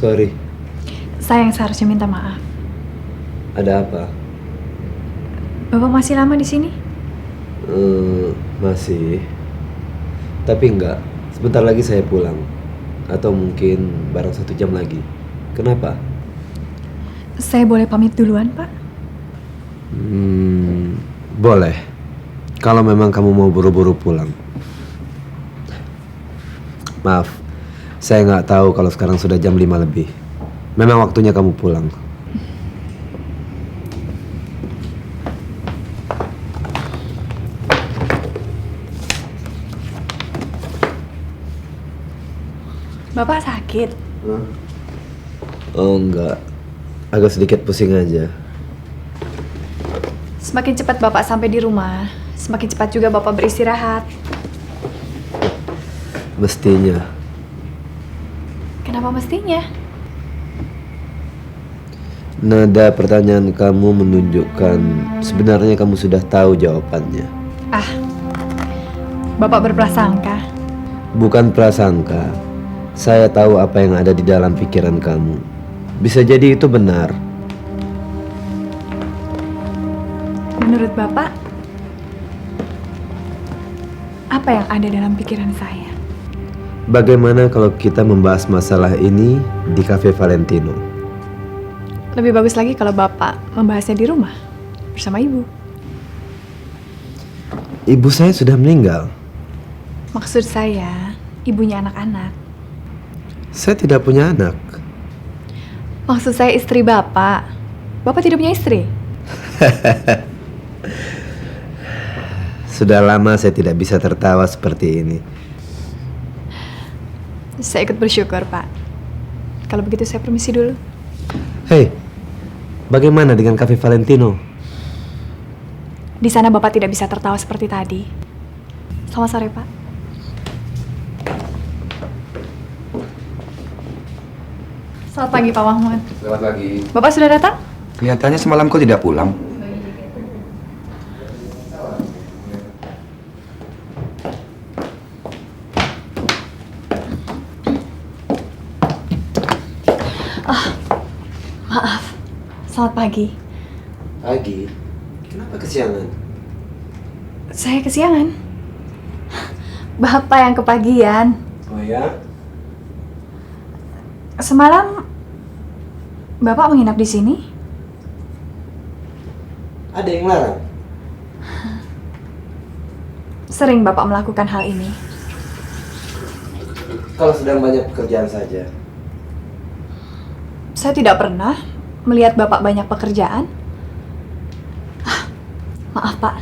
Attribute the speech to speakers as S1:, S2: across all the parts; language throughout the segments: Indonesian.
S1: Sorry,
S2: Saya yang seharusnya minta maaf.
S1: ada apa?
S2: Bapak masih lama di sini?
S1: Masih. Tapi enggak, sebentar lagi saya pulang. Atau mungkin barang 1 jam lagi. Kenapa?
S2: Saya boleh pamit duluan, Pak?
S1: Boleh. Kalau memang kamu mau buru-buru pulang. Maaf, saya nggak tahu kalau sekarang sudah jam 5 lebih. Memang waktunya kamu pulang.
S2: Bapak sakit?
S1: Oh enggak, agak sedikit pusing aja.
S2: Semakin cepat Bapak sampai di rumah, semakin cepat juga Bapak beristirahat.
S1: Mestinya.
S2: Kenapa mestinya?
S1: Nada pertanyaan kamu menunjukkan sebenarnya kamu sudah tahu jawabannya.
S2: Ah, Bapak berprasangka.
S1: Bukan prasangka. Saya tahu apa yang ada di dalam pikiran kamu. Bisa jadi itu benar.
S2: Menurut Bapak, apa yang ada dalam pikiran saya?
S1: Bagaimana kalau kita membahas masalah ini di Cafe Valentino?
S2: Lebih bagus lagi kalau Bapak membahasnya di rumah, bersama Ibu.
S1: Ibu saya sudah meninggal.
S2: Maksud saya, ibunya anak-anak.
S1: Saya tidak punya anak.
S2: Maksud saya istri Bapak. Bapak tidak punya istri?
S1: Sudah lama saya tidak bisa tertawa seperti ini.
S2: Saya ikut bersyukur, Pak. Kalau begitu saya permisi dulu.
S1: Hei, bagaimana dengan Cafe Valentino?
S2: Di sana Bapak tidak bisa tertawa seperti tadi. Selamat sore, Pak. Selamat pagi, Pak Mahmud.
S3: Selamat pagi.
S2: Bapak sudah datang?
S3: Kelihatannya semalam kau tidak pulang.
S2: Maaf. Selamat pagi.
S1: Pagi? Kenapa kesiangan?
S2: Saya kesiangan. Bapak yang kepagian.
S1: Oh ya?
S2: Semalam Bapak menginap di sini?
S1: Ada yang larang?
S2: Sering Bapak melakukan hal ini?
S1: Kalau sedang banyak pekerjaan saja.
S2: Saya tidak pernah melihat Bapak banyak pekerjaan. Maaf, Pak.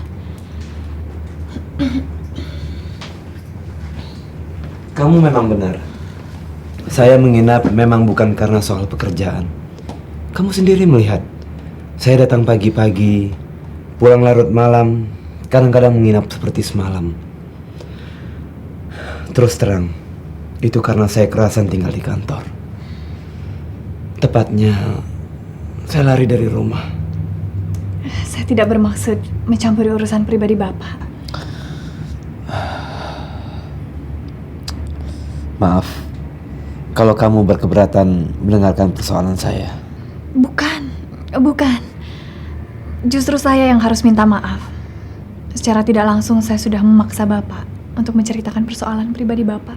S1: Kamu memang benar. Saya menginap memang bukan karena soal pekerjaan. Kamu sendiri melihat. Saya datang pagi-pagi, pulang larut malam, kadang-kadang menginap seperti semalam. Terus terang, itu karena saya kerasan tinggal di kantor. Tepatnya, saya lari dari rumah.
S2: Saya tidak bermaksud mencampuri urusan pribadi Bapak.
S1: Maaf, kalau kamu berkeberatan mendengarkan persoalan saya.
S2: Bukan. Justru saya yang harus minta maaf. Secara tidak langsung saya sudah memaksa Bapak untuk menceritakan persoalan pribadi Bapak.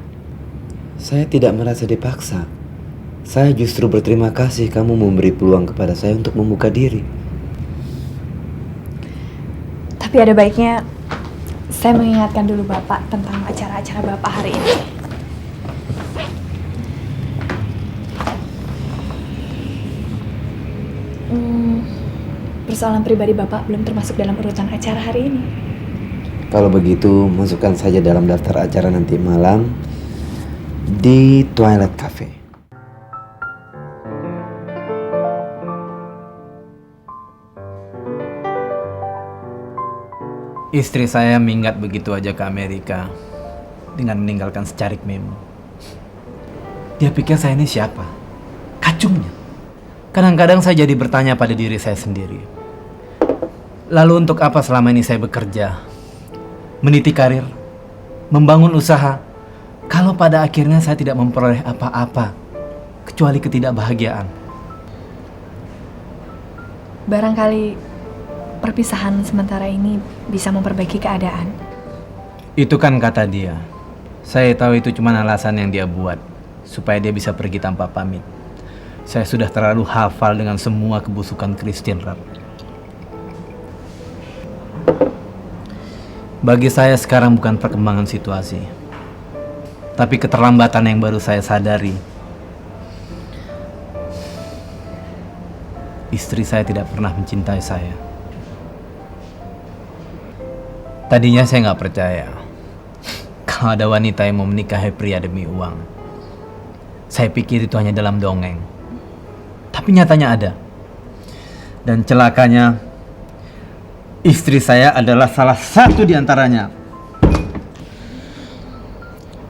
S1: Saya tidak merasa dipaksa. Saya justru berterima kasih kamu memberi peluang kepada saya untuk membuka diri.
S2: Tapi ada baiknya saya mengingatkan dulu Bapak tentang acara-acara Bapak hari ini. Persoalan pribadi Bapak belum termasuk dalam urutan acara hari ini.
S1: Kalau begitu, masukkan saja dalam daftar acara nanti malam di Twilight Cafe.
S4: Istri saya minggat begitu aja ke Amerika dengan meninggalkan secarik memo. Dia pikir saya ini siapa? Kacungnya. Kadang-kadang saya jadi bertanya pada diri saya sendiri. Lalu untuk apa selama ini saya bekerja? Meniti karir? Membangun usaha? Kalau pada akhirnya saya tidak memperoleh apa-apa kecuali ketidakbahagiaan.
S2: Barangkali perpisahan sementara ini bisa memperbaiki keadaan.
S4: Itu kan kata dia. Saya tahu itu cuma alasan yang dia buat supaya dia bisa pergi tanpa pamit. Saya sudah terlalu hafal dengan semua kebusukan Christine, Rat. Bagi saya sekarang bukan perkembangan situasi, tapi keterlambatan yang baru saya sadari. Istri saya tidak pernah mencintai saya. Tadinya saya nggak percaya kalau ada wanita yang mau menikahi pria demi uang. Saya pikir itu hanya dalam dongeng. Tapi nyatanya ada. Dan celakanya, istri saya adalah salah satu di antaranya.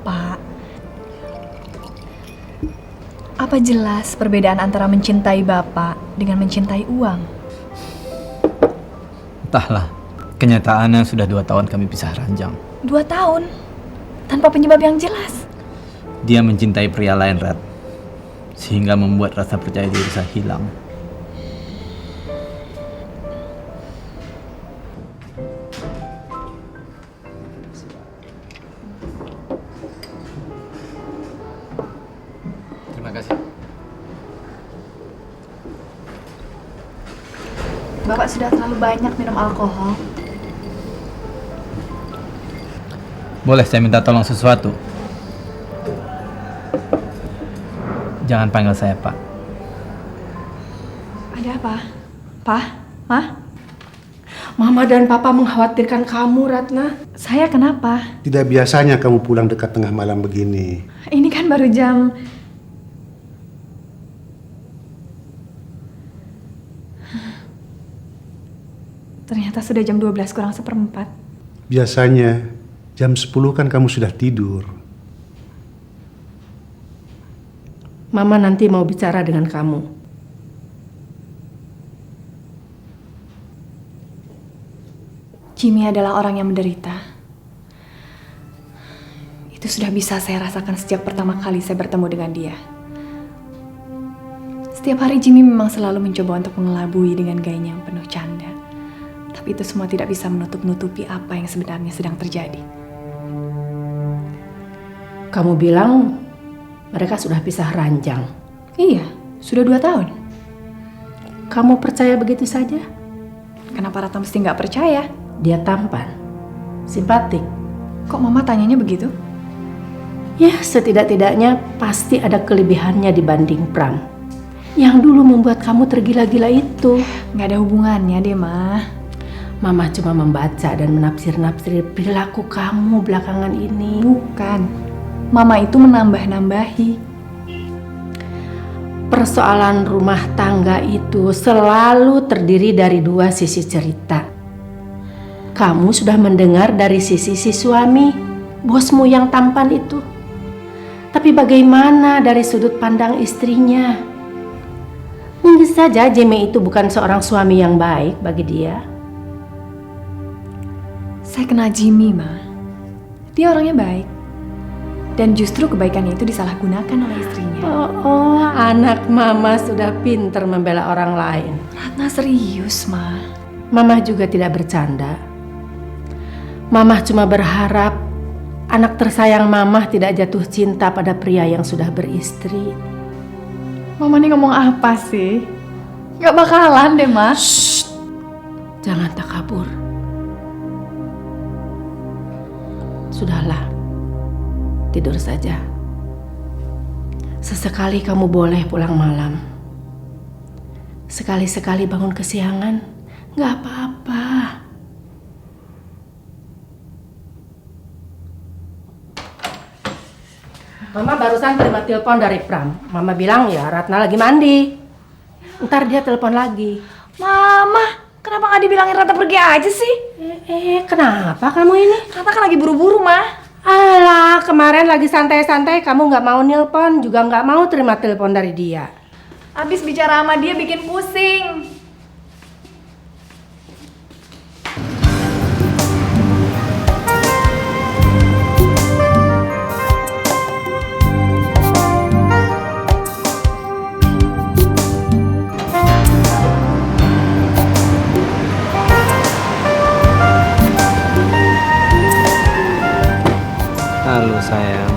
S2: Pak, apa jelas perbedaan antara mencintai Bapak dengan mencintai uang?
S4: Entahlah, kenyataannya sudah 2 tahun kami pisah ranjang.
S2: 2 tahun? Tanpa penyebab yang jelas?
S4: Dia mencintai pria lain, Rat. Sehingga membuat rasa percaya diri saya hilang. Terima kasih.
S2: Bapak sudah terlalu banyak minum alkohol.
S4: Boleh saya minta tolong sesuatu? Jangan panggil saya Pak.
S2: Ada apa? Pak? Mah?
S5: Mama dan Papa mengkhawatirkan kamu, Ratna.
S2: Saya kenapa?
S6: Tidak biasanya kamu pulang dekat tengah malam begini.
S2: Ini kan baru jam... Ternyata sudah jam 12 kurang seperempat.
S6: Biasanya jam 10 kan kamu sudah tidur.
S5: Mama nanti mau bicara dengan kamu.
S2: Jimmy adalah orang yang menderita. Itu sudah bisa saya rasakan sejak pertama kali saya bertemu dengan dia. Setiap hari Jimmy memang selalu mencoba untuk mengelabui dengan gayanya yang penuh canda. Tapi itu semua tidak bisa menutup-nutupi apa yang sebenarnya sedang terjadi.
S5: Kamu bilang mereka sudah pisah ranjang.
S2: Iya, sudah 2 tahun.
S5: Kamu percaya begitu saja?
S2: Kenapa Ratna mesti nggak percaya?
S5: Dia tampan, simpatik.
S2: Kok Mama tanyanya begitu?
S5: Ya, setidak-tidaknya pasti ada kelebihannya dibanding Pram. Yang dulu membuat kamu tergila-gila itu.
S2: Nggak ada hubungannya deh, Ma.
S5: Mama cuma membaca dan menafsir-nafsir perilaku kamu belakangan ini.
S2: Bukan. Mama itu menambah-nambahi.
S5: Persoalan rumah tangga itu selalu terdiri dari 2 sisi cerita. Kamu sudah mendengar dari sisi si suami, bosmu yang tampan itu. Tapi bagaimana dari sudut pandang istrinya? Mungkin saja Jimmy itu bukan seorang suami yang baik bagi dia.
S2: Saya kenal Jimmy, Ma. Dia orangnya baik. Dan justru kebaikannya itu disalahgunakan oleh istrinya.
S5: Oh, anak mama sudah pintar membela orang lain.
S2: Ratna serius, Ma.
S5: Mama juga tidak bercanda. Mama cuma berharap anak tersayang Mama tidak jatuh cinta pada pria yang sudah beristri.
S2: Mama ini ngomong apa sih? Gak bakalan deh, Ma.
S5: Shh, jangan takabur. Sudahlah, tidur saja. Sesekali kamu boleh pulang malam. Sekali-sekali bangun kesiangan, gak apa-apa. Mama barusan terima telepon dari Pram. Mama bilang ya Ratna lagi mandi. Ntar dia telepon lagi.
S2: Mama, kenapa gak dibilangin Ratna pergi aja sih?
S5: Kenapa kamu ini?
S2: Ratna kan lagi buru-buru, Ma.
S5: Alah, kemarin lagi santai-santai kamu nggak mau nelpon, juga nggak mau terima telepon dari dia.
S2: Abis bicara sama dia bikin pusing.
S4: Halo sayang.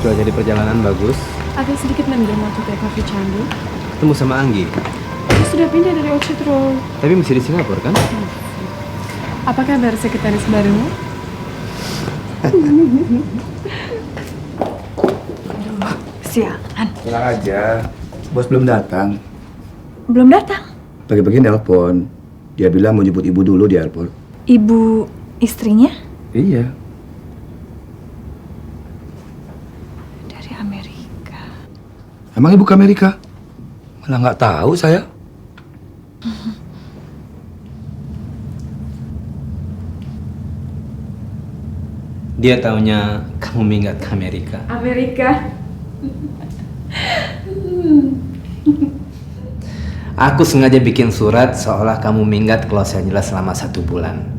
S4: Cuaca di perjalanan bagus.
S7: Agak sedikit mendem waktu ke Cafe Candu.
S4: Ketemu sama Anggi.
S7: Aku sudah pindah dari Orchard Road.
S4: Tapi masih di Singapura kan?
S7: Apa kabar sekretaris barumu?
S2: Siangan.
S3: Tenang aja, bos belum datang.
S2: Belum datang.
S3: Pagi-pagi nelpon. Dia bilang mau jemput ibu dulu di airport.
S2: Ibu istrinya
S3: Iya.
S2: dari Amerika.
S3: Emang ibu ke Amerika? Malah nggak tahu saya.
S4: Dia taunya kamu minggat ke Amerika.
S7: Amerika.
S4: Aku sengaja bikin surat seolah kamu minggat ke Los Angeles selama 1 bulan.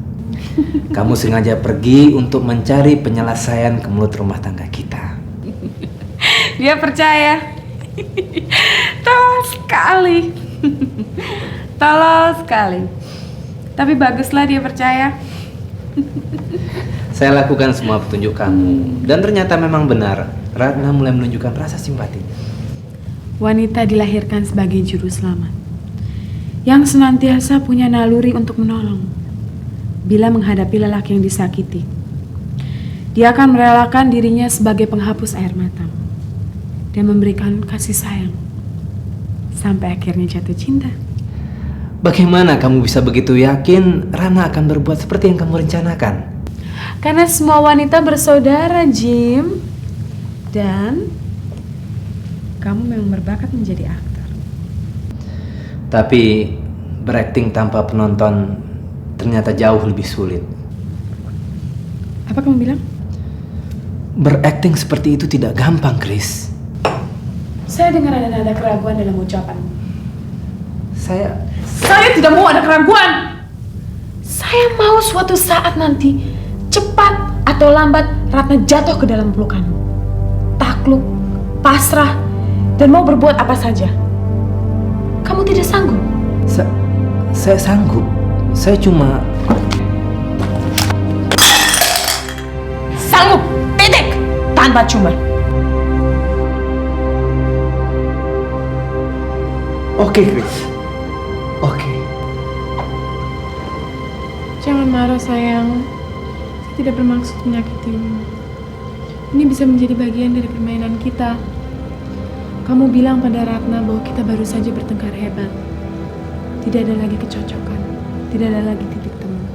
S4: Kamu sengaja pergi untuk mencari penyelesaian ke mulut rumah tangga kita.
S7: Dia percaya. Tolol sekali. Tolol sekali. Tapi baguslah dia percaya.
S4: Saya lakukan semua petunjuk kamu. Dan ternyata memang benar. Ratna mulai menunjukkan rasa simpatinya.
S7: Wanita dilahirkan sebagai juru selamat, yang senantiasa punya naluri untuk menolong. Bila menghadapi lelaki yang disakiti, dia akan merelakan dirinya sebagai penghapus air mata dan memberikan kasih sayang sampai akhirnya jatuh cinta.
S4: Bagaimana kamu bisa begitu yakin Rana akan berbuat seperti yang kamu rencanakan?
S7: Karena semua wanita bersaudara, Jim. Dan kamu memang berbakat menjadi aktor.
S4: Tapi berakting tanpa penonton ternyata jauh lebih sulit.
S7: Apa kamu bilang?
S4: Berakting seperti itu tidak gampang, Chris.
S7: Saya dengar ada nada keraguan dalam ucapan.
S4: Saya
S7: Saya tidak mau ada keraguan. Saya mau suatu saat nanti, cepat atau lambat, Ratna jatuh ke dalam pelukanmu. Takluk, pasrah, dan mau berbuat apa saja. Kamu tidak sanggup?
S4: saya sanggup. Saya cuma
S7: Sanggup, titik, tanpa cuma.
S1: Oke, Chris. Oke.
S7: Jangan marah sayang. Saya tidak bermaksud menyakitimu. Ini bisa menjadi bagian dari permainan kita. Kamu bilang pada Ratna bahwa kita baru saja bertengkar hebat. Tidak ada lagi kecocokan. Tidak ada lagi titik temu.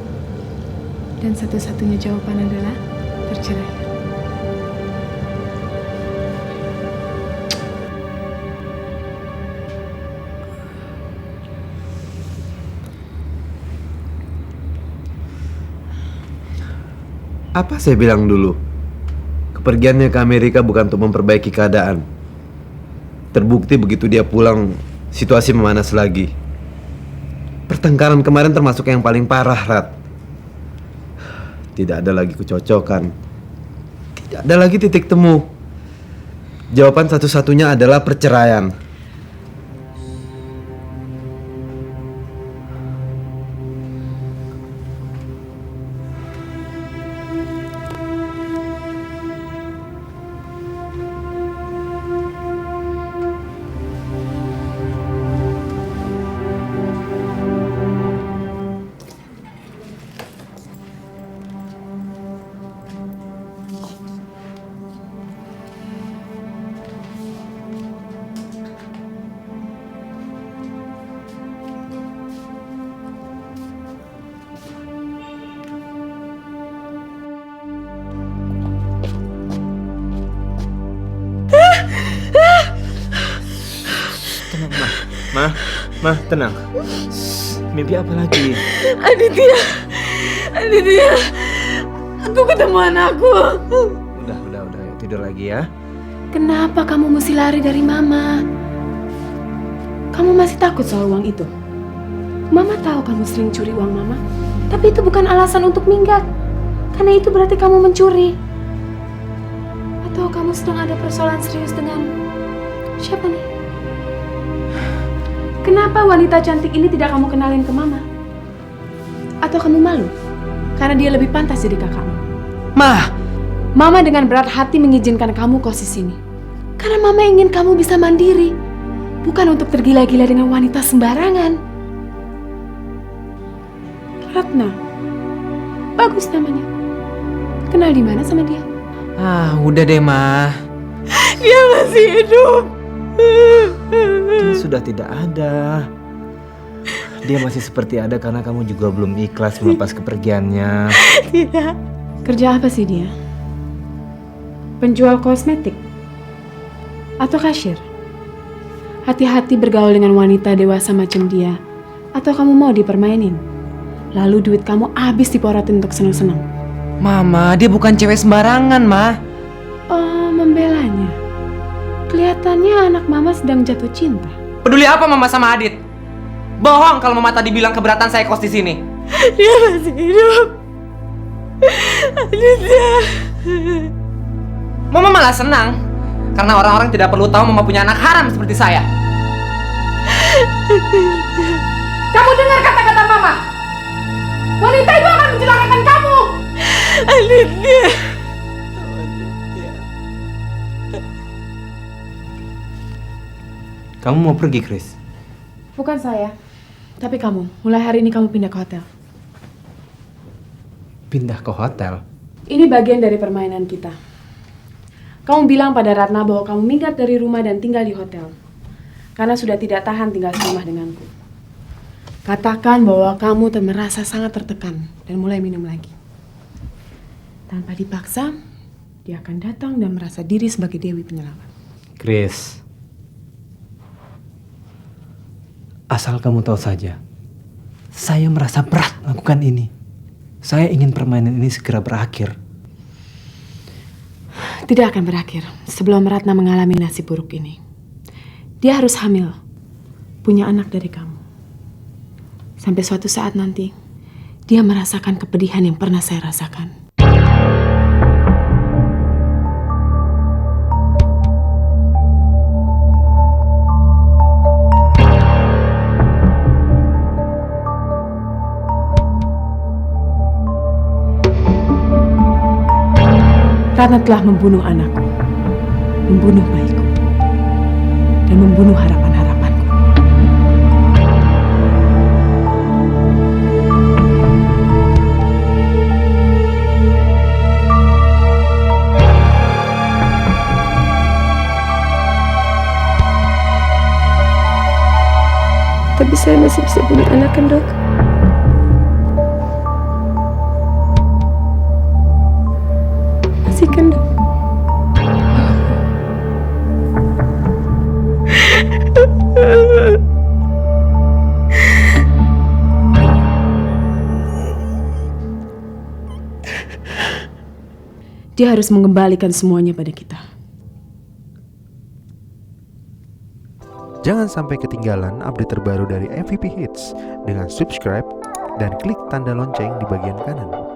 S7: Dan satu-satunya jawaban adalah bercerai.
S1: Apa saya bilang dulu? Kepergiannya ke Amerika bukan untuk memperbaiki keadaan. Terbukti begitu dia pulang, situasi memanas lagi. Pertengkaran kemarin termasuk yang paling parah, Rat. Tidak ada lagi kecocokan. Tidak ada lagi titik temu. Jawaban satu-satunya adalah perceraian. Tenang, Ma, tenang. Mimpi apa lagi?
S7: Aditya, aku ketemu anakku.
S1: Udah, yuk tidur lagi ya.
S7: Kenapa kamu mesti lari dari Mama? Kamu masih takut soal uang itu? Mama tahu kamu sering curi uang Mama, tapi itu bukan alasan untuk minggat. Karena itu berarti kamu mencuri. Atau kamu sedang ada persoalan serius dengan siapa nih? Kenapa wanita cantik ini tidak kamu kenalin ke Mama? Atau kamu malu? karena dia lebih pantas jadi kakakmu.
S4: Mah,
S7: Mama dengan berat hati mengizinkan kamu kos di sini. Karena Mama ingin kamu bisa mandiri, bukan untuk tergila-gila dengan wanita sembarangan. Ratna, bagus namanya. Kenal di mana sama dia?
S4: udah deh, Mah.
S7: Dia masih hidup.
S4: Dia sudah tidak ada. Dia masih seperti ada karena kamu juga belum ikhlas melepas kepergiannya.
S7: Tidak. Kerja apa sih dia? Penjual kosmetik? Atau kasir? Hati-hati bergaul dengan wanita dewasa macam dia. Atau kamu mau dipermainin? Lalu duit kamu habis diporotin untuk senang-senang.
S4: Mama, dia bukan cewek sembarangan, Ma.
S7: Oh, membelanya. Kelihatannya anak Mama sedang jatuh cinta.
S4: Peduli apa Mama sama Adit? Bohong kalau Mama tadi bilang keberatan saya kos di sini.
S7: Dia masih hidup. Aditya.
S4: Mama malah senang karena orang-orang tidak perlu tahu Mama punya anak haram seperti saya.
S7: Kamu dengar kata-kata Mama? Wanita itu akan mencelakakan kamu. Aditya.
S4: Kamu mau pergi, Chris?
S7: Bukan saya, tapi kamu. Mulai hari ini kamu pindah ke hotel.
S4: Pindah ke hotel?
S7: Ini bagian dari permainan kita. Kamu bilang pada Ratna bahwa kamu minggat dari rumah dan tinggal di hotel. Karena sudah tidak tahan tinggal serumah denganku. Katakan bahwa kamu merasa sangat tertekan dan mulai minum lagi. Tanpa dipaksa, dia akan datang dan merasa diri sebagai Dewi Penyelamat.
S4: Chris, asal kamu tahu saja, saya merasa berat melakukan ini. Saya ingin permainan ini segera berakhir.
S7: Tidak akan berakhir sebelum Ratna mengalami nasib buruk ini. Dia harus hamil, punya anak dari kamu. Sampai suatu saat nanti, dia merasakan kepedihan yang pernah saya rasakan. Ratna telah membunuh anakku, membunuh bayiku, dan membunuh harapan-harapanku. Tapi saya masih bisa punya anak kan, Dok? Masih kan, Dok? Dia harus mengembalikan semuanya pada kita.
S6: Jangan sampai ketinggalan update terbaru dari MVP Hits dengan subscribe dan klik tanda lonceng di bagian kanan.